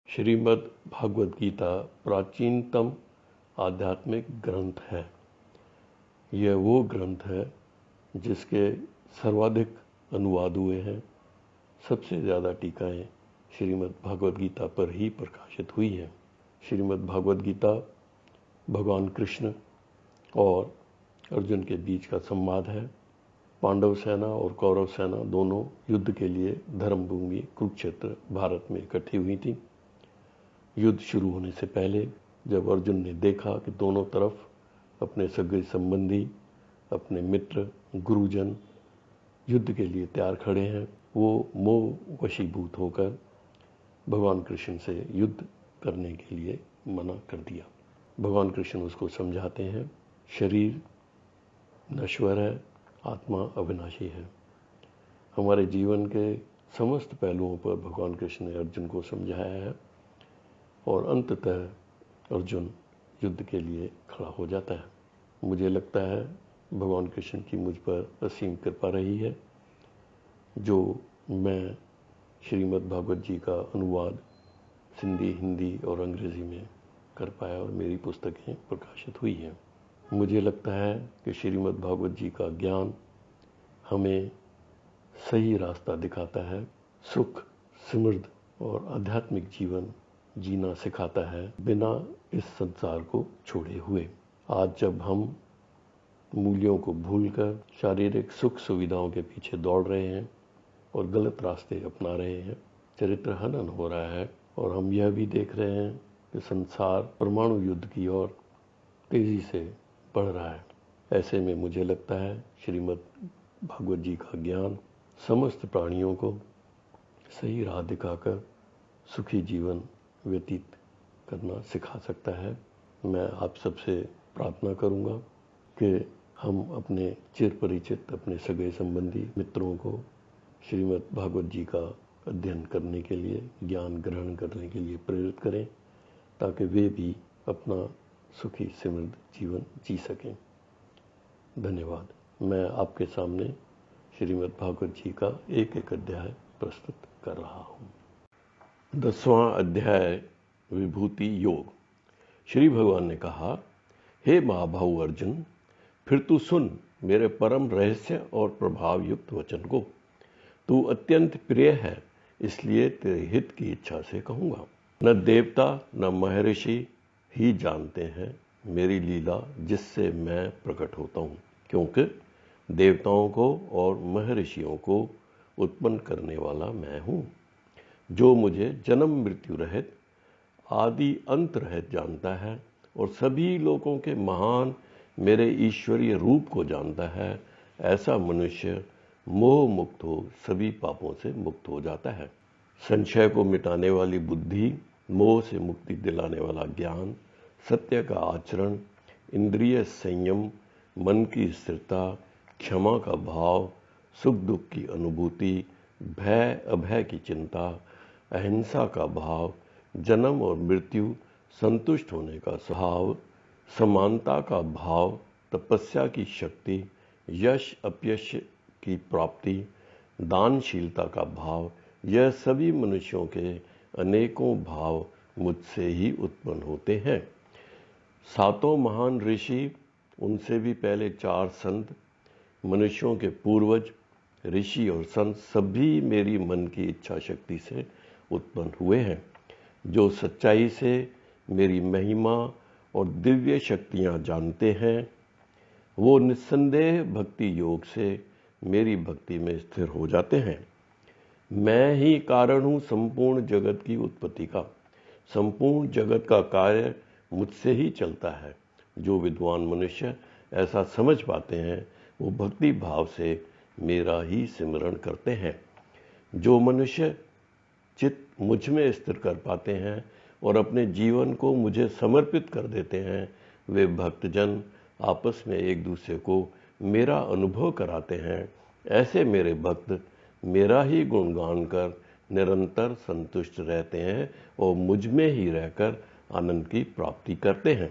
श्रीमद् भागवत गीता प्राचीनतम आध्यात्मिक ग्रंथ है। यह वो ग्रंथ है जिसके सर्वाधिक अनुवाद हुए हैं। सबसे ज़्यादा टीकाएँ श्रीमद् भागवत गीता पर ही प्रकाशित हुई हैं। श्रीमद् भागवत गीता भगवान कृष्ण और अर्जुन के बीच का संवाद है। पांडव सेना और कौरव सेना दोनों युद्ध के लिए धर्मभूमि कुरुक्षेत्र भारत में इकट्ठी हुई थी। युद्ध शुरू होने से पहले जब अर्जुन ने देखा कि दोनों तरफ अपने सगे संबंधी, अपने मित्र, गुरुजन युद्ध के लिए तैयार खड़े हैं, वो मोह वशीभूत होकर भगवान कृष्ण से युद्ध करने के लिए मना कर दिया। भगवान कृष्ण उसको समझाते हैं, शरीर नश्वर है, आत्मा अविनाशी है। हमारे जीवन के समस्त पहलुओं पर भगवान कृष्ण ने अर्जुन को समझाया है और अंततः अर्जुन युद्ध के लिए खड़ा हो जाता है। मुझे लगता है भगवान कृष्ण की मुझ पर असीम कृपा रही है जो मैं श्रीमद् भागवत जी का अनुवाद सिंधी, हिंदी और अंग्रेज़ी में कर पाया और मेरी पुस्तकें प्रकाशित हुई हैं। मुझे लगता है कि श्रीमद् भागवत जी का ज्ञान हमें सही रास्ता दिखाता है, सुख, समृद्ध और आध्यात्मिक जीवन जीना सिखाता है बिना इस संसार को छोड़े हुए। आज जब हम मूल्यों को भूलकर शारीरिक सुख सुविधाओं के पीछे दौड़ रहे हैं और गलत रास्ते अपना रहे हैं, चरित्र हनन हो रहा है और हम यह भी देख रहे हैं कि संसार परमाणु युद्ध की ओर तेजी से बढ़ रहा है। ऐसे में मुझे लगता है श्रीमद् भागवत जी का ज्ञान समस्त प्राणियों को सही राह दिखाकर सुखी जीवन व्यतीत करना सिखा सकता है। मैं आप सबसे प्रार्थना करूंगा कि हम अपने चिर परिचित, अपने सगे संबंधी मित्रों को श्रीमद् भागवत जी का अध्ययन करने के लिए, ज्ञान ग्रहण करने के लिए प्रेरित करें ताकि वे भी अपना सुखी समृद्ध जीवन जी सकें। धन्यवाद। मैं आपके सामने श्रीमद् भागवत जी का एक एक अध्याय प्रस्तुत कर रहा हूँ। 10वां अध्याय विभूति योग। श्री भगवान ने कहा, हे महाबाहु अर्जुन, फिर तू सुन मेरे परम रहस्य और प्रभाव युक्त वचन को। तू अत्यंत प्रिय है, इसलिए तेरे हित की इच्छा से कहूँगा। न देवता न महर्षि ही जानते हैं मेरी लीला जिससे मैं प्रकट होता हूँ, क्योंकि देवताओं को और महर्षियों को उत्पन्न करने वाला मैं हूँ। जो मुझे जन्म मृत्यु रहित, आदि अंत रहित जानता है और सभी लोगों के महान मेरे ईश्वरीय रूप को जानता है, ऐसा मनुष्य मोह मुक्त हो सभी पापों से मुक्त हो जाता है। संशय को मिटाने वाली बुद्धि, मोह से मुक्ति दिलाने वाला ज्ञान, सत्य का आचरण, इंद्रिय संयम, मन की स्थिरता, क्षमा का भाव, सुख दुख की अनुभूति, भय अभय की चिंता, अहिंसा का भाव, जन्म और मृत्यु संतुष्ट होने का स्वभाव, समानता का भाव, तपस्या की शक्ति, यश अपयश की प्राप्ति, दानशीलता का भाव, यह सभी मनुष्यों के अनेकों भाव मुझसे ही उत्पन्न होते हैं। 7 महान ऋषि, उनसे भी पहले 4 संत, मनुष्यों के पूर्वज ऋषि और संत सभी मेरी मन की इच्छा शक्ति से उत्पन्न हुए हैं। जो सच्चाई से मेरी महिमा और दिव्य शक्तियां जानते हैं, वो निस्संदेह भक्ति योग से मेरी भक्ति में स्थिर हो जाते हैं। मैं ही कारण हूँ संपूर्ण जगत की उत्पत्ति का। संपूर्ण जगत का कार्य मुझसे ही चलता है। जो विद्वान मनुष्य ऐसा समझ पाते हैं, वो भक्ति भाव से मेरा ही सिमरण करते हैं। जो मनुष्य चित्त मुझ में स्थिर कर पाते हैं और अपने जीवन को मुझे समर्पित कर देते हैं, वे भक्तजन आपस में एक दूसरे को मेरा अनुभव कराते हैं। ऐसे मेरे भक्त मेरा ही गुणगान कर निरंतर संतुष्ट रहते हैं और मुझ में ही रहकर आनंद की प्राप्ति करते हैं।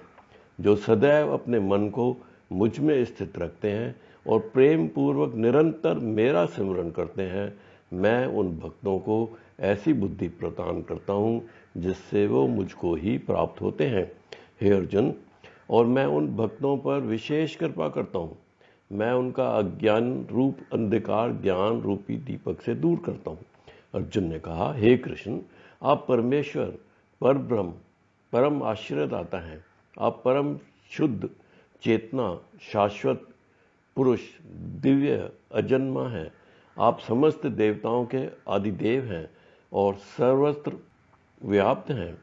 जो सदैव अपने मन को मुझ में स्थित रखते हैं और प्रेम पूर्वक निरंतर मेरा सिमरन करते हैं, मैं उन भक्तों को ऐसी बुद्धि प्रदान करता हूँ जिससे वो मुझको ही प्राप्त होते हैं। हे अर्जुन, और मैं उन भक्तों पर विशेष कृपा करता हूँ। मैं उनका अज्ञान रूप अंधकार ज्ञान रूपी दीपक से दूर करता हूँ। अर्जुन ने कहा, हे कृष्ण, आप परमेश्वर, परब्रह्म, परम आश्रयदाता हैं। आप परम शुद्ध चेतना, शाश्वत पुरुष, दिव्य अजन्मा है। आप समस्त देवताओं के आदिदेव हैं और सर्वत्र व्याप्त हैं।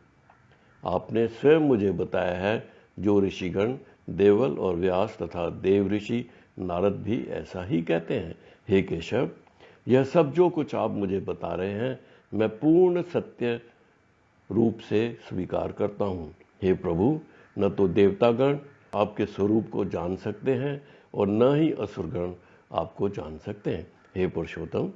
आपने स्वयं मुझे बताया है, जो ऋषिगण देवल और व्यास तथा देव ऋषि नारद भी ऐसा ही कहते हैं। हे केशव, यह सब जो कुछ आप मुझे बता रहे हैं, मैं पूर्ण सत्य रूप से स्वीकार करता हूँ। हे प्रभु, न तो देवतागण आपके स्वरूप को जान सकते हैं और न ही असुरगण आपको जान सकते हैं। हे पुरुषोत्तम,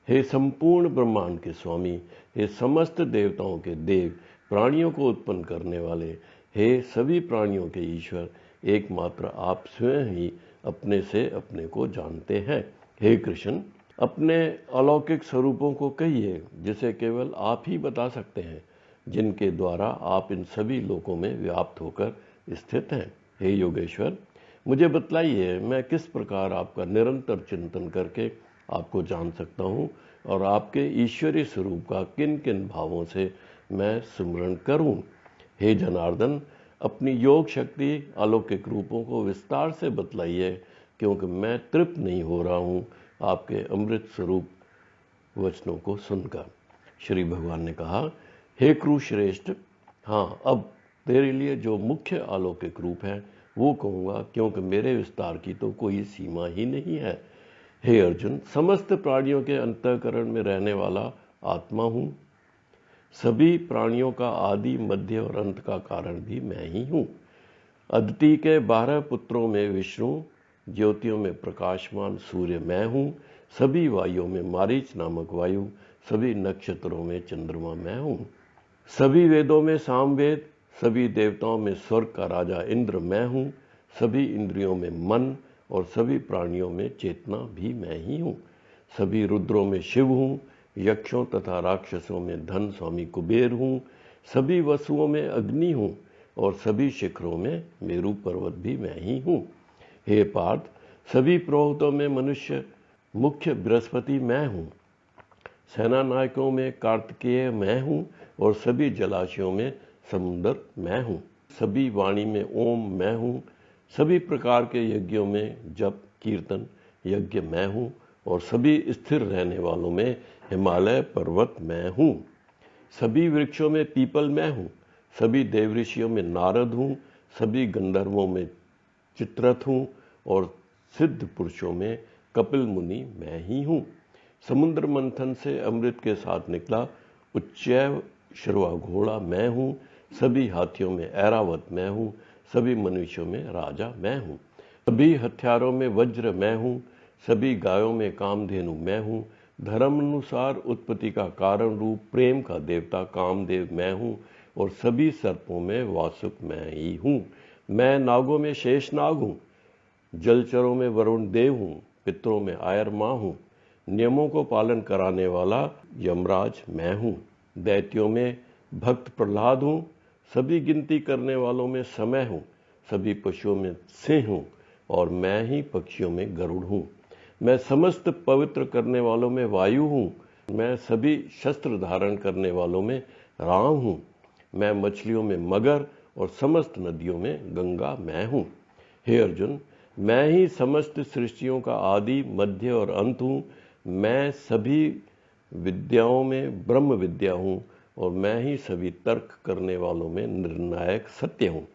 हे संपूर्ण ब्रह्मांड के स्वामी, हे समस्त देवताओं के देव, प्राणियों को उत्पन्न करने वाले, हे सभी प्राणियों के ईश्वर, एकमात्र आप स्वयं ही अपने से अपने को जानते हैं। हे कृष्ण, अपने अलौकिक स्वरूपों को कहिए, जिसे केवल आप ही बता सकते हैं, जिनके द्वारा आप इन सभी लोकों में व्याप्त होकर स्थित हैं। हे योगेश्वर, मुझे बतलाइए, मैं किस प्रकार आपका निरंतर चिंतन करके आपको जान सकता हूँ और आपके ईश्वरीय स्वरूप का किन किन भावों से मैं स्मरण करूँ। हे जनार्दन, अपनी योग शक्ति अलौकिक रूपों को विस्तार से बतलाइए, क्योंकि मैं तृप्त नहीं हो रहा हूँ आपके अमृत स्वरूप वचनों को सुनकर। श्री भगवान ने कहा, हे कुरुश्रेष्ठ, हाँ, अब तेरे लिए जो मुख्य अलौकिक रूप है वो कहूँगा, क्योंकि मेरे विस्तार की तो कोई सीमा ही नहीं है। हे अर्जुन, समस्त प्राणियों के अंतःकरण में रहने वाला आत्मा हूँ। सभी प्राणियों का आदि मध्य और अंत का कारण भी मैं ही हूँ। अदिति के 12 पुत्रों में विष्णु, ज्योतियों में प्रकाशमान सूर्य मैं हूँ। सभी वायुओं में मारीच नामक वायु, सभी नक्षत्रों में चंद्रमा मैं हूँ। सभी वेदों में सामवेद, सभी देवताओं में स्वर्ग का राजा इंद्र मैं हूँ। सभी इंद्रियों में मन और सभी प्राणियों में चेतना भी मैं ही हूँ। सभी रुद्रों में शिव हूँ। यक्षों तथा राक्षसों में धन स्वामी कुबेर हूँ। सभी वसुओं में अग्नि हूँ और सभी शिखरों में मेरु पर्वत भी मैं ही हूँ। हे पार्थ, सभी पुरोहितों में मनुष्य मुख्य बृहस्पति मैं हूँ। सेना नायकों में कार्तिकेय मैं हूँ और सभी जलाशयों में समुद्र मैं हूँ। सभी वाणी में ओम मैं हूँ। सभी प्रकार के यज्ञों में जप कीर्तन यज्ञ मैं हूँ और सभी स्थिर रहने वालों में हिमालय पर्वत मैं हूँ। सभी वृक्षों में पीपल मैं हूँ। सभी देवऋषियों में नारद हूँ। सभी गंधर्वों में चित्ररथ हूँ और सिद्ध पुरुषों में कपिल मुनि मैं ही हूँ। समुद्र मंथन से अमृत के साथ निकला उच्चैव श्रवा घोड़ा मैं हूँ। सभी हाथियों में ऐरावत मैं हूँ। सभी मनुष्यों में राजा मैं हूँ। सभी हथियारों में वज्र मैं हूँ। सभी गायों में कामधेनु मैं हूँ। धर्म अनुसार उत्पत्ति का कारण रूप प्रेम का देवता कामदेव मैं हूँ और सभी सर्पों में वासुक मैं ही हूँ। मैं नागों में शेषनाग हूँ। जलचरों में वरुण देव हूँ। पितरों में आयर माँ हूँ। नियमों को पालन कराने वाला यमराज मैं हूँ। दैत्यों में भक्त प्रहलाद हूँ। सभी गिनती करने वालों में समय हूँ। सभी पशुओं में सिंह हूँ और मैं ही पक्षियों में गरुड़ हूँ। मैं समस्त पवित्र करने वालों में वायु हूँ। मैं सभी शस्त्र धारण करने वालों में राम हूँ। मैं मछलियों में मगर और समस्त नदियों में गंगा मैं हूँ। हे अर्जुन, मैं ही समस्त सृष्टियों का आदि मध्य और अंत हूँ। मैं सभी विद्याओं में ब्रह्म विद्या हूँ और मैं ही सभी तर्क करने वालों में निर्णायक सत्य हूँ।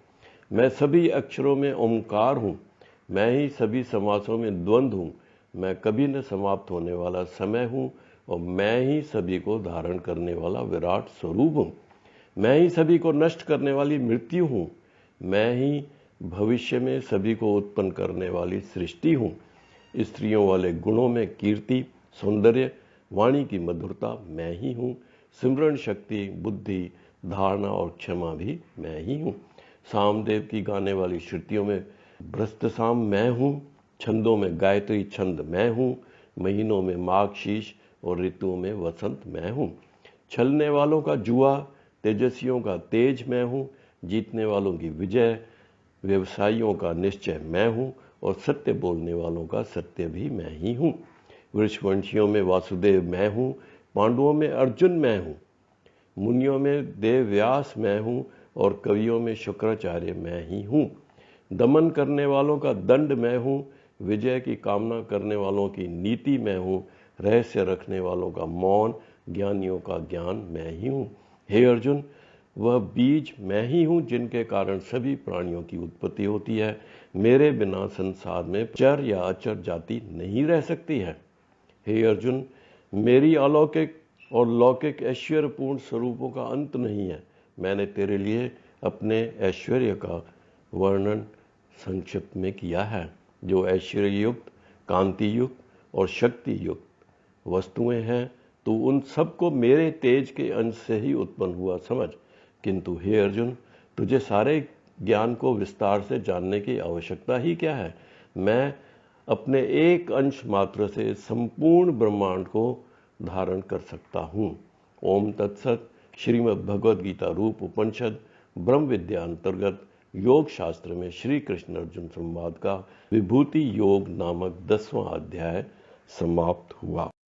मैं सभी अक्षरों में ओंकार हूँ। मैं ही सभी समासों में द्वंद्व हूँ। मैं कभी न समाप्त होने वाला समय हूँ और मैं ही सभी को धारण करने वाला विराट स्वरूप हूँ। मैं ही सभी को नष्ट करने वाली मृत्यु हूँ। मैं ही भविष्य में सभी को उत्पन्न करने वाली सृष्टि हूँ। स्त्रियों वाले गुणों में कीर्ति सौंदर्य वाणी की मधुरता मैं ही हूँ। सिमरण शक्ति बुद्धि धारणा और क्षमा भी मैं ही हूँ। सामदेव की गाने वाली श्रुतियों में भ्रष्टसाम मैं हूँ। छंदों में गायत्री छंद मैं हूँ। महीनों में माघ शीश और ऋतुओं में वसंत मैं हूँ। छलने वालों का जुआ, तेजस्वियों का तेज मैं हूँ, जीतने वालों की विजय, व्यवसायियों का निश्चय मैं हूँ और सत्य बोलने वालों का सत्य भी मैं ही हूँ। वृषवंशियों में वासुदेव मैं हूँ, पांडवों में अर्जुन मैं हूँ, मुनियों में देव व्यास मैं हूँ और कवियों में शुक्राचार्य मैं ही हूँ। दमन करने वालों का दंड मैं हूँ, विजय की कामना करने वालों की नीति मैं हूँ, रहस्य रखने वालों का मौन, ज्ञानियों का ज्ञान मैं ही हूँ। हे अर्जुन, वह बीज मैं ही हूँ जिनके कारण सभी प्राणियों की उत्पत्ति होती है। मेरे बिना संसार में चर या अचर जाति नहीं रह सकती है। हे अर्जुन, मेरी अलौकिक और लौकिक ऐश्वर्यपूर्ण स्वरूपों का अंत नहीं है। मैंने तेरे लिए अपने ऐश्वर्य का वर्णन संक्षिप्त में किया है। जो ऐश्वर्य युक्त, कांति युक्त और शक्ति युक्त वस्तुएं हैं, तो उन सबको मेरे तेज के अंश से ही उत्पन्न हुआ समझ। किंतु हे अर्जुन, तुझे सारे ज्ञान को विस्तार से जानने की आवश्यकता ही क्या है? मैं अपने एक अंश मात्र से संपूर्ण ब्रह्मांड को धारण कर सकता हूँ। ओम तत्सत। श्रीमद् भगवद गीता रूप उपनिषद ब्रह्म विद्या अंतर्गत योग शास्त्र में श्री कृष्ण अर्जुन संवाद का विभूति योग नामक 10वां अध्याय समाप्त हुआ।